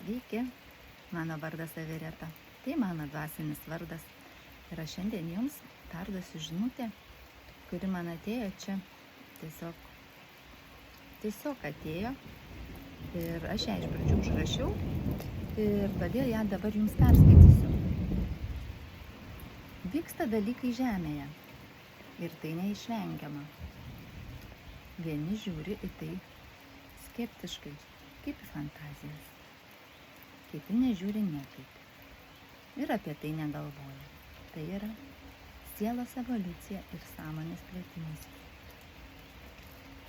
Sveiki, mano vardas Avireta, tai mano dvasinis vardas. Ir aš šiandien jums perduosiu žinutę, kuri man atėjo čia, tiesiog atėjo. Ir aš ją iš pradžių užrašiau ir todėl ją dabar jums perskaitysiu. Vyksta dalykai žemėje ir tai neišvengiama. Vieni žiūri į tai skeptiškai, kaip į fantazijas. Kiti nežiūri niekaip ir apie tai negalvoja. Tai yra sielos evoliucija ir sąmonės plėtimas.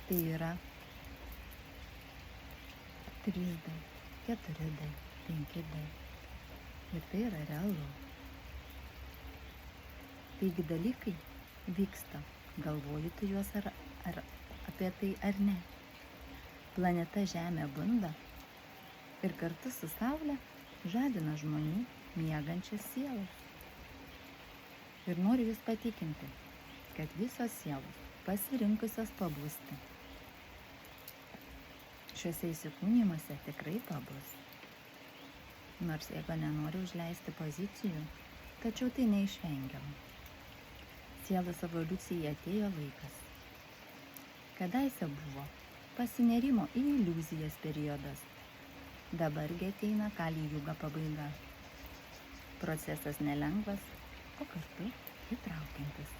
Tai yra 3D, 4D, 5D. Ir tai yra realu. Taigi dalykai vyksta, galvoji tu juos ar apie tai ar ne. Planeta Žemė bunda ir kartu su Saule žadina žmonių miegančias sielas. Ir noriu jūs patikinti, kad visos sielos pasirinkusios pabusti šiuose įsikūnijimuose tikrai pabus. Nors ego nenori užleisti pozicijų, tačiau tai neišvengiama. Sielos evoliucijai atėjo laikas. Kadaise buvo pasinerimo į iliuzijas periodas. Dabargi ateina Kali Juga pabaiga. Procesas nelengvas, o kartu įtraukiantis.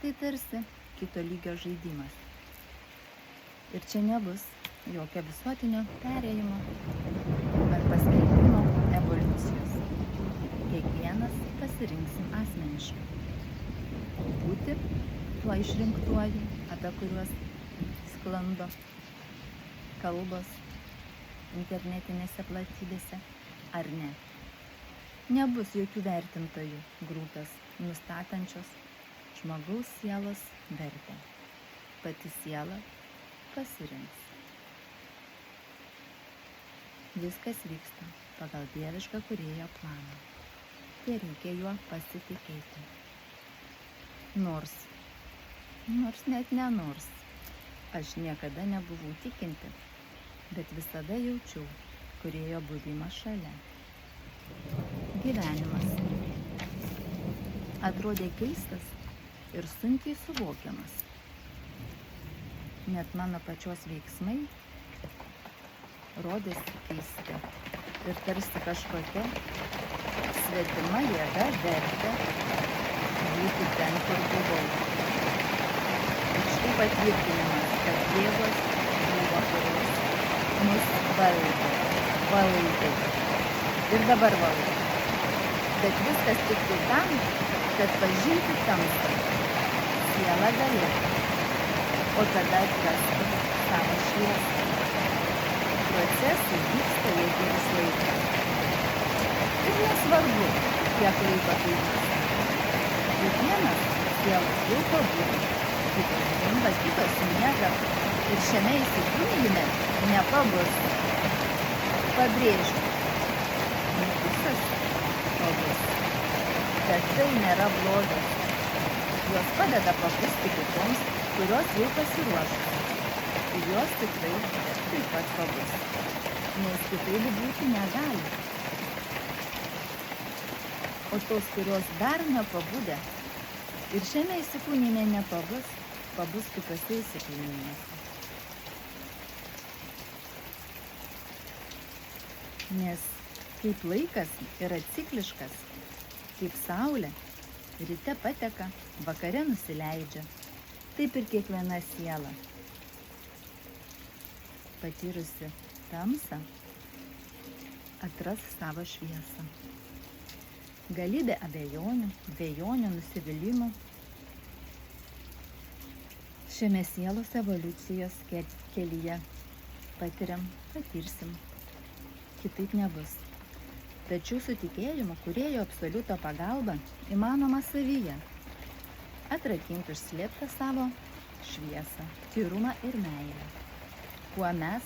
Tai tarsi kito lygio žaidimas. Ir čia nebus jokio visuotinio perėjimo ar paskelbimo evoliucijos. Kiekvienas pasirinksim asmeniškai. Būti tuo išrinktuoju, apie kuriuos sklando kalbos internetinėse platybėse, ar ne. Nebus jokių vertintojų grupės, nustatančios žmogaus sielos vertę. Pati siela pasirinks. Viskas vyksta pagal dievišką kūrėjo planą. Tai reikia juo pasitikėti. Nors net nenors, aš niekada nebuvau tikinti, bet visada jaučiau kūrėjo buvimą šalia. Gyvenimas atrodė keistas ir sunkiai suvokiamas. Net mano pačios veiksmai rodėsi keisti ir tarsi kažkokia svetima jėga vertė būti ten, kur buvau. Ir štai patvirtinimas, kad jėgos buvo kurios mus valdė. Ir dabar valdė. Bet viskas tik tai tam, kad pažinti tamsą. Siela galėtų, o tada atrasti savo šviesą. Procesai vyksta jau kuris laikas. Ir nesvarbu, kiek laiko tai vyksta. Kiekvienas sielos jau pabūtų, kitos bunda, kitos miega ir šiame įsikūnijime nepabus. Pabrėžiu, ne visas pabus, bet tai nėra blogas. Jos padeda pabusti kitoms, kurios jau pasiruošus. Ir jos tikrai taip pat pabus, nes kitaip būti negali. O tos, kurios dar nepabudę ir šiame įsikūnime nepabus, pabus kitose įsikūnimuose. Nes kaip laikas yra cikliškas, kaip saulė, ryte pateka, vakare nusileidžia, taip ir kiekviena siela, patyrusi tamsą, atras savo šviesą. Galybė abejonių, dvejonių, nusivylimų. Šiame sielos evoliucijos kelyje patirsim. Kitaip nebus. Tačiau su tikėjimu kūrėjo absoliuto pagalba įmanoma savyje atrakinti užslėptą savo šviesą, tyrumą ir meilę, kuo mes,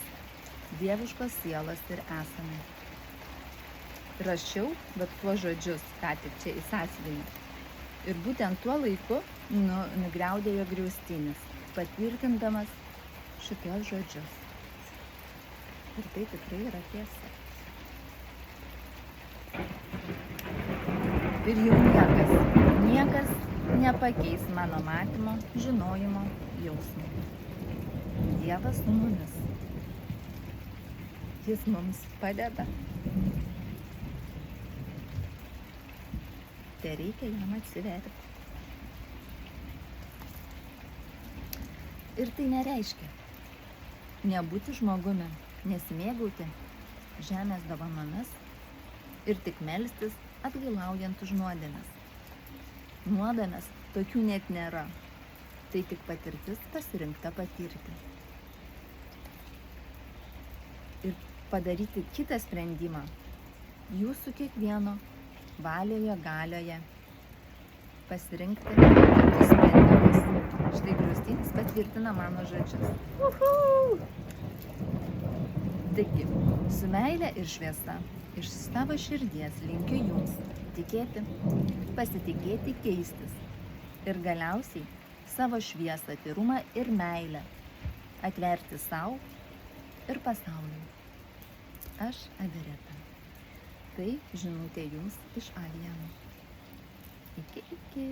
dieviškos sielos, ir esame. Rašiau, bet tuo žodžius, ką tik čia įsasvinį. Ir būtent tuo laiku nugriaudėjo griaustinis, patvirtindamas šitos žodžius. Ir tai tikrai yra tiesa. Ir jau niekas nepakeis mano matymo, žinojimo, jausmo. Dievas su mumis. Jis mums padeda. Tai reikia jam atsiverti. Ir tai nereiškia nebūti žmogumi, nesimėgauti žemės dovanomis ir tik melstis atgailaujant už nuodėmes. Nuodėmės tokių net nėra. Tai tik patirtis pasirinkta patirti. Ir padaryti kitą sprendimą jūsų kiekvieno valioje, galioje. Pasirinkti kitus sprendimus. Štai griaustinis patvirtina mano žodžius. Taigi, su meile ir šviesa iš savo širdies linkiu jums tikėti, pasitikėti, keistis ir galiausiai savo šviesą, tyrumą ir meilę atverti savo ir pasauliui. Aš Avireta. Tai žinutė jums iš Aviano. Iki.